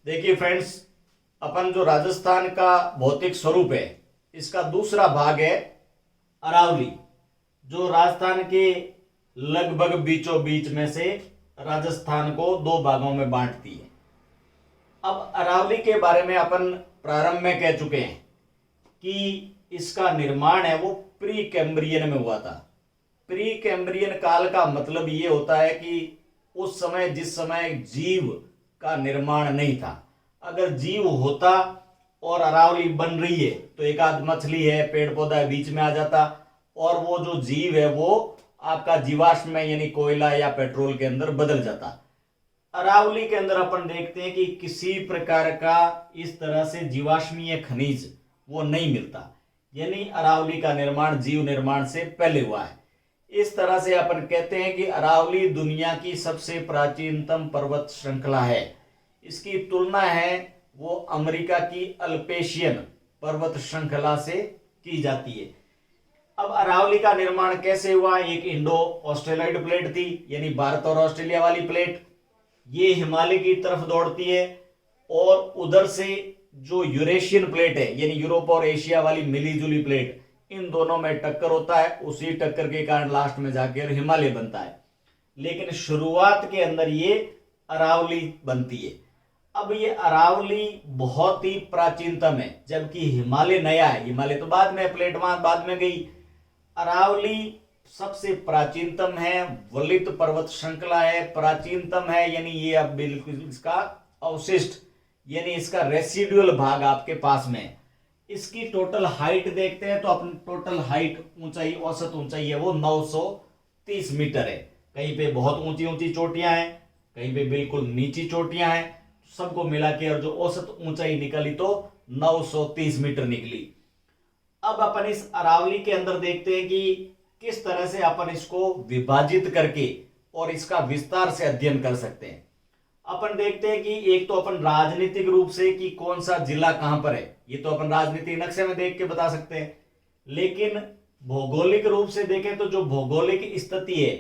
देखिए फ्रेंड्स, अपन जो राजस्थान का भौतिक स्वरूप है इसका दूसरा भाग है अरावली, जो राजस्थान के लगभग बीचों बीच में से राजस्थान को दो भागों में बांटती है। अब अरावली के बारे में अपन प्रारंभ में कह चुके हैं कि इसका निर्माण है वो प्री कैम्ब्रियन में हुआ था। प्री कैम्ब्रियन काल का मतलब ये होता है कि उस समय जिस समय जीव का निर्माण नहीं था। अगर जीव होता और अरावली बन रही है तो एक आध मछली है, पेड़ पौधा बीच में आ जाता और वो जो जीव है वो आपका जीवाश्म में यानी कोयला या पेट्रोल के अंदर बदल जाता। अरावली के अंदर अपन देखते हैं कि किसी प्रकार का इस तरह से जीवाश्मीय खनिज वो नहीं मिलता, यानी अरावली का निर्माण जीव निर्माण से पहले हुआ है। इस तरह से अपन कहते हैं कि अरावली दुनिया की सबसे प्राचीनतम पर्वत श्रृंखला है। इसकी तुलना है वो अमेरिका की अल्पेशियन पर्वत श्रृंखला से की जाती है। अब अरावली का निर्माण कैसे हुआ? एक इंडो ऑस्ट्रेलाइड प्लेट थी, यानी भारत और ऑस्ट्रेलिया वाली प्लेट, ये हिमालय की तरफ दौड़ती है और उधर से जो यूरेशियन प्लेट है यानी यूरोप और एशिया वाली मिली जुली प्लेट, इन दोनों में टक्कर होता है। उसी टक्कर के कारण लास्ट में जाकर हिमालय बनता है, लेकिन शुरुआत के अंदर ये अरावली बनती है। अब ये अरावली बहुत ही प्राचीनतम है, जबकि हिमालय नया है। हिमालय तो बाद में, प्लेट वहां बाद में गई। अरावली सबसे प्राचीनतम है, वलित पर्वत श्रृंखला है, प्राचीनतम है, यानी ये अब बिल्कुल इसका अवशिष्ट यानी इसका रेसिडुअल भाग आपके पास में है। इसकी टोटल हाइट देखते हैं तो अपनी टोटल हाइट ऊंचाई, औसत ऊंचाई है वो 930 मीटर है। कहीं पे बहुत ऊंची ऊंची चोटियां हैं, कहीं पे बिल्कुल नीची चोटियां हैं, सबको मिला के और जो औसत ऊंचाई निकली तो 930 मीटर निकली। अब अपन इस अरावली के अंदर देखते हैं कि किस तरह से अपन इसको विभाजित करके और इसका विस्तार से अध्ययन कर सकते हैं। अपन देखते हैं कि एक तो अपन राजनीतिक रूप से कि कौन सा जिला कहां पर है, ये तो अपन राजनीतिक नक्शे में देख के बता सकते हैं, लेकिन भौगोलिक रूप से देखें तो जो भौगोलिक स्थिति है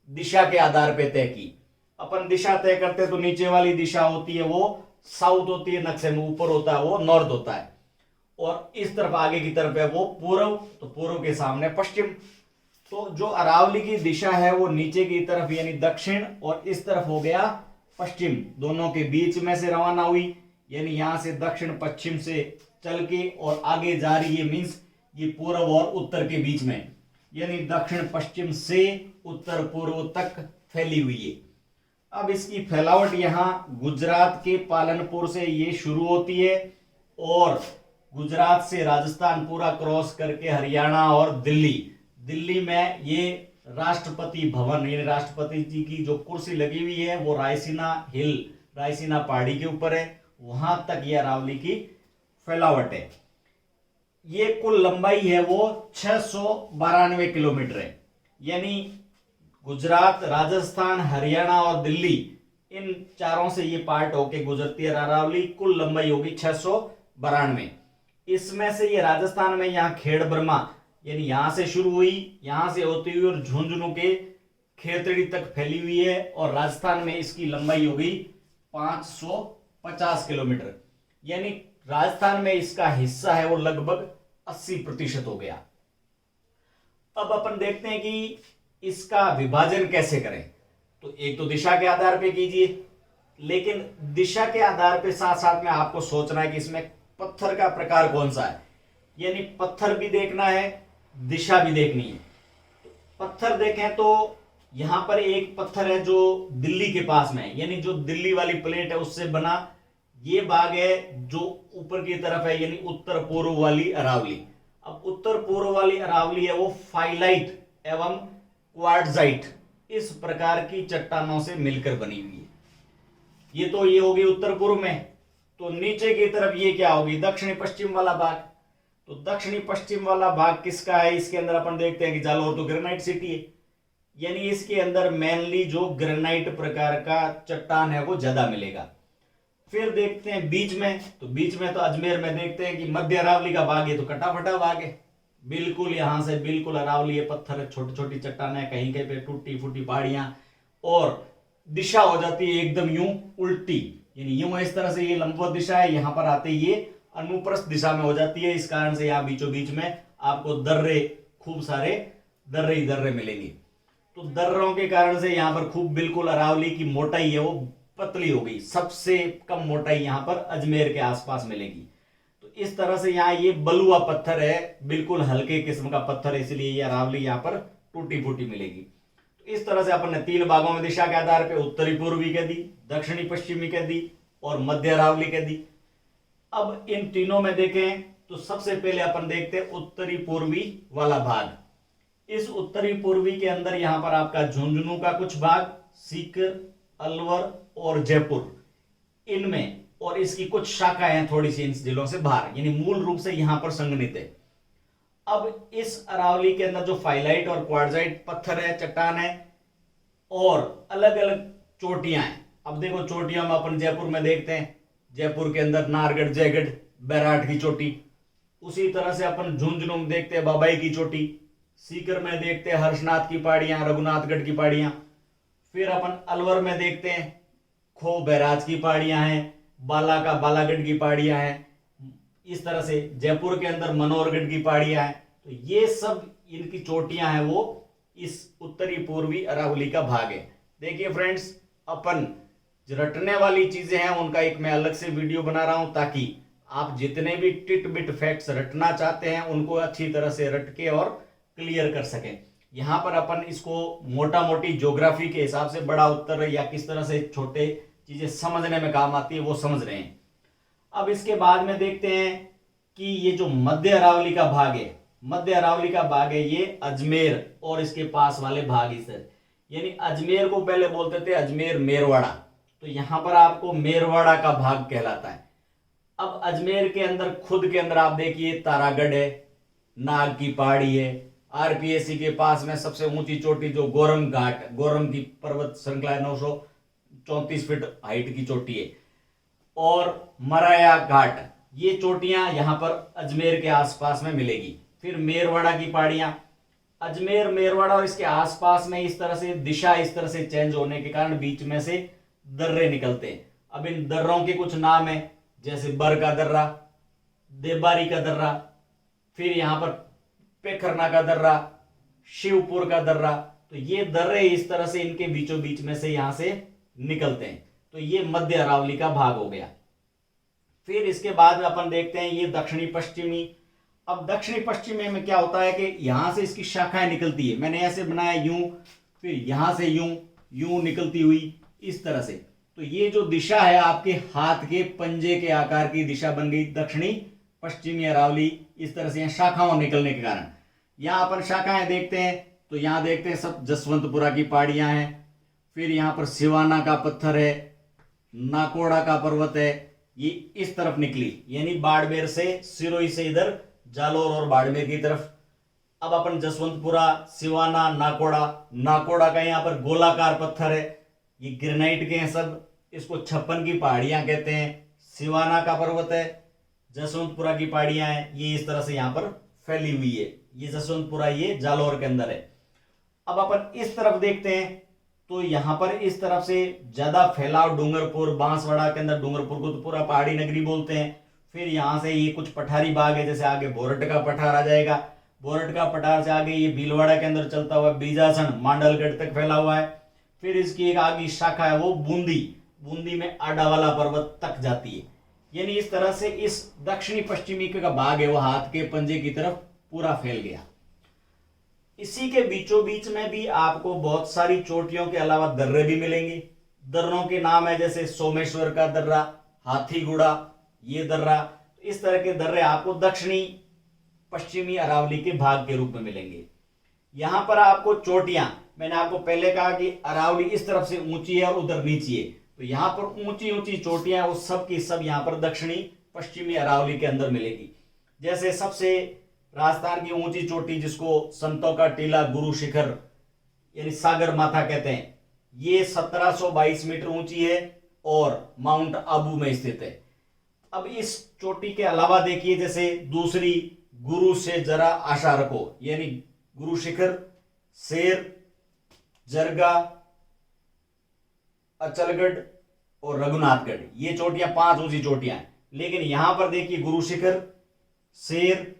दिशा के आधार पर तय की। अपन दिशा तय करते हैं तो नीचे वाली दिशा होती है वो साउथ होती है नक्शे में, ऊपर होता है वो नॉर्थ होता है, और इस तरफ आगे की तरफ है वो पूर्व, तो पूर्व के सामने पश्चिम। तो जो अरावली की दिशा है वो नीचे की तरफ यानी दक्षिण और इस तरफ हो गया पश्चिम, दोनों के बीच में से रवाना हुई, यानी यहां से दक्षिण पश्चिम से चल के और आगे जा रही है, मींस ये पूर्व और उत्तर के बीच में, यानी दक्षिण पश्चिम से उत्तर पूर्व तक फैली हुई है। अब इसकी फैलावट यहां गुजरात के पालनपुर से ये शुरू होती है और गुजरात से राजस्थान पूरा क्रॉस करके हरियाणा और दिल्ली में ये राष्ट्रपति भवन यानी राष्ट्रपति जी की जो कुर्सी लगी हुई है वो रायसीना हिल, रायसीना पहाड़ी के ऊपर है, वहां तक ये अरावली की फैलावट है। ये कुल लंबाई है वो 692 किलोमीटर है, यानी गुजरात, राजस्थान, हरियाणा और दिल्ली, इन चारों से ये पार्ट होके गुजरती है अरावली। कुल लंबाई होगी 692। इसमें से ये राजस्थान में यहाँ खेड़ ब्रह्मा यानी यहां से शुरू हुई, यहां से होती हुई और झुंझुनू के खेतड़ी तक फैली हुई है, और राजस्थान में इसकी लंबाई होगी 550 किलोमीटर, यानी राजस्थान में इसका हिस्सा है वो लगभग 80% हो गया। अब अपन देखते हैं कि इसका विभाजन कैसे करें। तो एक तो दिशा के आधार पे कीजिए, लेकिन दिशा के आधार पे साथ साथ में आपको सोचना है कि इसमें पत्थर का प्रकार कौन सा है, यानी पत्थर भी देखना है, दिशा भी देखनी है। पत्थर देखें तो यहां पर एक पत्थर है जो दिल्ली के पास में है, यानी जो दिल्ली वाली प्लेट है उससे बना ये भाग है जो ऊपर की तरफ है, यानी उत्तर पूर्व वाली अरावली। अब उत्तर पूर्व वाली अरावली है वो फाइलाइट एवं क्वार्ट्जाइट इस प्रकार की चट्टानों से मिलकर बनी हुई है। ये होगी उत्तर पूर्व में। तो नीचे की तरफ ये क्या होगी? दक्षिणी पश्चिम वाला भाग। तो दक्षिणी पश्चिम वाला भाग किसका है? इसके अंदर अपन देखते हैं कि जालौर तो ग्रेनाइट सिटी है, यानी इसके अंदर मेनली जो ग्रेनाइट प्रकार का चट्टान है वो ज्यादा मिलेगा। फिर देखते हैं बीच में, तो बीच में तो अजमेर में देखते हैं कि मध्य अरावली का भाग है तो कटा फटा भाग है, बिल्कुल यहां से बिल्कुल अरावली है, पत्थर है, छोटी छोटी चट्टानें, कहीं कहीं पे टूटी फूटी पहाड़ियां, और दिशा हो जाती है एकदम यूं उल्टी, यानी यूं इस तरह से ये लंबवत दिशा है, यहां पर आते ही ये अनुप्रस्थ दिशा में हो जाती है। इस कारण से यहाँ बीचों बीच में आपको दर्रे, खूब सारे दर्रे ही दर्रे मिलेंगे। तो दर्रों के कारण से यहाँ पर खूब बिल्कुल अरावली की मोटाई है वो पतली हो गई। सबसे कम मोटाई यहाँ पर अजमेर के आसपास मिलेगी। तो इस तरह से यहाँ ये बलुआ पत्थर है, बिल्कुल हल्के किस्म का पत्थर है, इसलिए ये अरावली यहाँ पर टूटी फूटी मिलेगी। तो इस तरह से अपन ने 3 भागों में दिशा के आधार पर उत्तरी पूर्वी कह दी, दक्षिणी पश्चिमी कह दी और मध्य अरावली कह दी। अब इन तीनों में देखें तो सबसे पहले अपन देखते हैं उत्तरी पूर्वी वाला भाग। इस उत्तरी पूर्वी के अंदर यहां पर आपका झुंझुनू का कुछ भाग, सीकर, अलवर और जयपुर, इनमें और इसकी कुछ शाखाएं हैं थोड़ी सी इन जिलों से बाहर, यानी मूल रूप से यहां पर संगठित है। अब इस अरावली के अंदर जो फाइलाइट और क्वार्टजाइट पत्थर है, चट्टान है और अलग अलग चोटियां हैं। अब देखो चोटियां में अपन जयपुर में देखते हैं, जयपुर के अंदर नाहरगढ़, जयगढ़, बैराठ की चोटी। उसी तरह से अपन झुंझुनू में देखते हैं बाबाई की चोटी, सीकर में देखते हैं हर्षनाथ की पहाड़ियां, रघुनाथगढ़ की पहाड़ियां। फिर अपन अलवर में देखते हैं खो बैराज की पहाड़ियां हैं, बाला का बालागढ़ की पहाड़ियां हैं। इस तरह से जयपुर के अंदर मनोहरगढ़ की पहाड़ियां हैं। तो ये सब इनकी चोटियां हैं, वो इस उत्तरी पूर्वी अरावली का भाग है। देखिए फ्रेंड्स, अपन रटने वाली चीजें हैं उनका एक मैं अलग से वीडियो बना रहा हूं, ताकि आप जितने भी टिट बिट फैक्ट्स रटना चाहते हैं उनको अच्छी तरह से रट के और क्लियर कर सकें। यहां पर अपन इसको मोटा मोटी ज्योग्राफी के हिसाब से बड़ा उत्तर या किस तरह से छोटे चीजें समझने में काम आती है वो समझ रहे हैं। अब इसके बाद में देखते हैं कि ये जो मध्य अरावली का भाग है, मध्य अरावली का भाग है ये अजमेर और इसके पास वाले भाग इस, यानी अजमेर को पहले बोलते थे अजमेर मेरवाड़ा, तो यहां पर आपको मेरवाड़ा का भाग कहलाता है। अब अजमेर के अंदर खुद के अंदर आप देखिए तारागढ़ है, नाग की पहाड़ी है, आरपीएसी के पास में सबसे ऊंची चोटी जो गोरम घाट, गोरम की पर्वत श्रृंखला 934 फीट हाइट की चोटी है, और मराया घाट, ये चोटियां यहां पर अजमेर के आसपास में मिलेगी। फिर मेरवाड़ा की पहाड़ियां, अजमेर, मेरवाड़ा और इसके आसपास में इस तरह से दिशा इस तरह से चेंज होने के कारण बीच में से दर्रे निकलते हैं। अब इन दर्रों के कुछ नाम है, जैसे बर का दर्रा, देबारी का दर्रा, फिर यहां पर पेखरना का दर्रा, शिवपुर का दर्रा। तो ये दर्रे इस तरह से इनके बीचों बीच में से यहां से निकलते हैं। तो ये मध्य अरावली का भाग हो गया। फिर इसके बाद में अपन देखते हैं ये दक्षिणी पश्चिमी। अब दक्षिणी पश्चिमी में क्या होता है कि यहां से इसकी शाखाएं निकलती है, मैंने ऐसे बनाया यूं, फिर यहां से यूं यूं निकलती हुई इस तरह से। तो ये जो दिशा है आपके हाथ के पंजे के आकार की दिशा बन गई दक्षिणी पश्चिमी अरावली, इस तरह से यहाँ शाखाओं निकलने के कारण। यहाँ अपन शाखाएं देखते हैं तो यहाँ देखते हैं सब जसवंतपुरा की पहाड़ियां हैं, फिर यहाँ पर सिवाना का पत्थर है, नाकोड़ा का पर्वत है, ये इस तरफ निकली, यानी बाड़मेर से, सिरोही से इधर जालोर और बाड़मेर की तरफ। अब अपन जसवंतपुरा, सिवाना, नाकोड़ा, नाकोड़ा का यहाँ पर गोलाकार पत्थर है, ये ग्रेनाइट के हैं सब, इसको 56 की पहाड़ियां कहते हैं। सिवाना का पर्वत है, जसवंतपुरा की पहाड़ियां हैं, ये इस तरह से यहां पर फैली हुई है। ये जसवंतपुरा ये जालौर के अंदर है। अब अपन इस तरफ देखते हैं तो यहां पर इस तरफ से ज्यादा फैलाव डूंगरपुर, बांसवाड़ा के अंदर डूंगरपुर को तो पूरा पहाड़ी नगरी बोलते हैं। फिर यहां से ये कुछ पठारी बाग है, जैसे आगे बोरट का पठार आ जाएगा, बोरट का पठार से आगे ये भीलवाड़ा के अंदर चलता हुआ बीजासन मांडलगढ़ तक फैला हुआ है। फिर इसकी एक आगे शाखा है वो बूंदी, बूंदी में आडावाला पर्वत तक जाती है। यानी इस तरह से इस दक्षिणी पश्चिमी का भाग है वो हाथ के पंजे की तरफ पूरा फैल गया। इसी के बीचों बीच में भी आपको बहुत सारी चोटियों के अलावा दर्रे भी मिलेंगे। दर्रों के नाम है जैसे सोमेश्वर का दर्रा, हाथीगुड़ा, ये दर्रा। इस तरह के दर्रे आपको दक्षिणी पश्चिमी अरावली के भाग के रूप में मिलेंगे। यहां पर आपको चोटियां, मैंने आपको पहले कहा कि अरावली इस तरफ से ऊंची है और उधर नीची है, तो यहां पर ऊंची ऊंची चोटियां वो सब की सब यहां पर दक्षिणी पश्चिमी अरावली के अंदर मिलेगी। जैसे सबसे राजस्थान की ऊंची चोटी जिसको संतों का टीला गुरु शिखर यानी सागर माथा कहते हैं, ये 1722 मीटर ऊंची है और माउंट आबू में स्थित है। अब इस चोटी के अलावा देखिए जैसे दूसरी गुरु से जरा आशा रखो, यानी गुरु शिखर, शेर, जरगा, अचलगढ़, और रघुनाथगढ़, ये चोटियां 5 ऊंची चोटियां हैं। लेकिन यहां पर देखिए गुरु शिखर, शेर,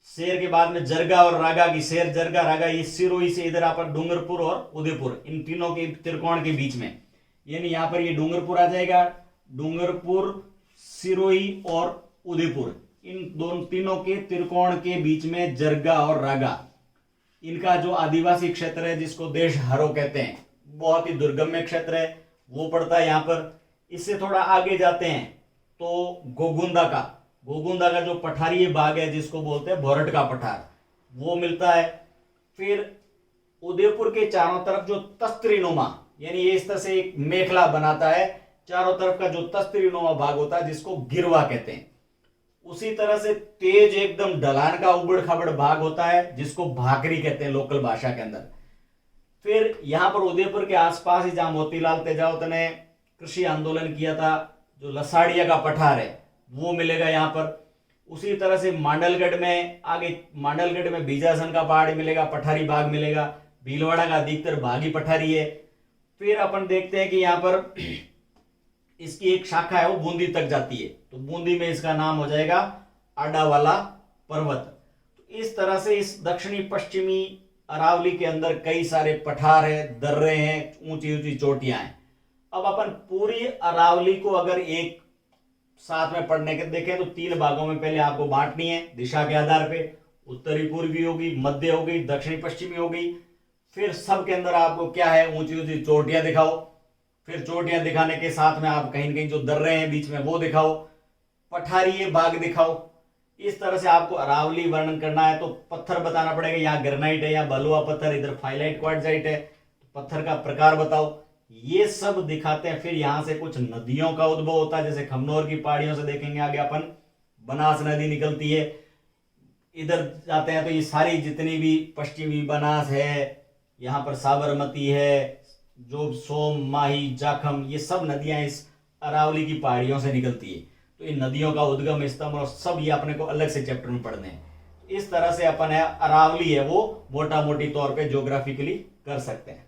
शेर के बाद में जरगा और रागा की, शेर जरगा रागा, ये सिरोही से इधर आप डूंगरपुर और उदयपुर, इन तीनों के त्रिकोण के बीच में, यानी यहां पर ये डूंगरपुर आ जाएगा, डूंगरपुर, सिरोही और उदयपुर, इन दोनों तीनों के त्रिकोण के बीच में जरगा और रागा, इनका जो आदिवासी क्षेत्र है जिसको देश हरो कहते हैं, बहुत ही दुर्गम्य क्षेत्र है, वो पड़ता है यहाँ पर। इससे थोड़ा आगे जाते हैं तो गोगुंदा का जो पठारी भाग है जिसको बोलते हैं भोरट का पठार, वो मिलता है। फिर उदयपुर के चारों तरफ जो तस्त्रीनुमा, यानी ये इस तरह से एक मेखला बनाता है, चारों तरफ का जो तस्त्रीनुमा भाग होता है जिसको गिरवा कहते हैं। उसी तरह से तेज एकदम ढलान का उबड़ खाबड़ भाग होता है जिसको भाकरी कहते हैं लोकल भाषा के अंदर। फिर यहां पर उदयपुर के आसपास ही जहां मोतीलाल तेजावत ने कृषि आंदोलन किया था, जो लसाड़िया का पठार है वो मिलेगा यहाँ पर। उसी तरह से मांडलगढ़ में आगे, मांडलगढ़ में बीजासन का पहाड़ मिलेगा, पठारी भाग मिलेगा, भीलवाड़ा का अधिकतर भाग ही पठारी है। फिर अपन देखते हैं कि यहाँ पर इसकी एक शाखा है वो बूंदी तक जाती है, तो बूंदी में इसका नाम हो जाएगा आडावाला पर्वत। तो इस तरह से इस दक्षिणी पश्चिमी अरावली के अंदर कई सारे पठार है, दर्रे हैं, ऊंची ऊंची चोटियां हैं। अब अपन पूरी अरावली को अगर एक साथ में पढ़ने के देखें तो 3 भागों में पहले आपको बांटनी है दिशा के आधार पे, उत्तरी पूर्वी होगी, मध्य होगी, दक्षिणी पश्चिमी होगी। फिर सब के अंदर आपको क्या है, ऊंची ऊंची चोटियां दिखाओ। फिर चोटियां दिखाने के साथ में आप कहीं न कहीं जो दर्रे हैं बीच में वो दिखाओ, पठारी भाग दिखाओ। इस तरह से आपको अरावली वर्णन करना है तो पत्थर बताना पड़ेगा, यहाँ ग्रेनाइट है, यहाँ बलुआ पत्थर, इधर फाइलाइट क्वार्टजाइट है, तो पत्थर का प्रकार बताओ, ये सब दिखाते हैं। फिर यहां से कुछ नदियों का उद्भव होता है, जैसे खमनोर की पहाड़ियों से देखेंगे आगे अपन, बनास नदी निकलती है, इधर जाते हैं तो ये सारी जितनी भी पश्चिमी बनास है, यहाँ पर साबरमती है, जो सोम, माही, जाखम, ये सब नदियां इस अरावली की पहाड़ियों से निकलती है। तो इन नदियों का उद्गम स्तंभ और सब ये अपने को अलग से चैप्टर में पढ़ने हैं। इस तरह से अपन है अरावली है वो मोटा मोटी तौर पे ज्योग्राफिकली कर सकते हैं।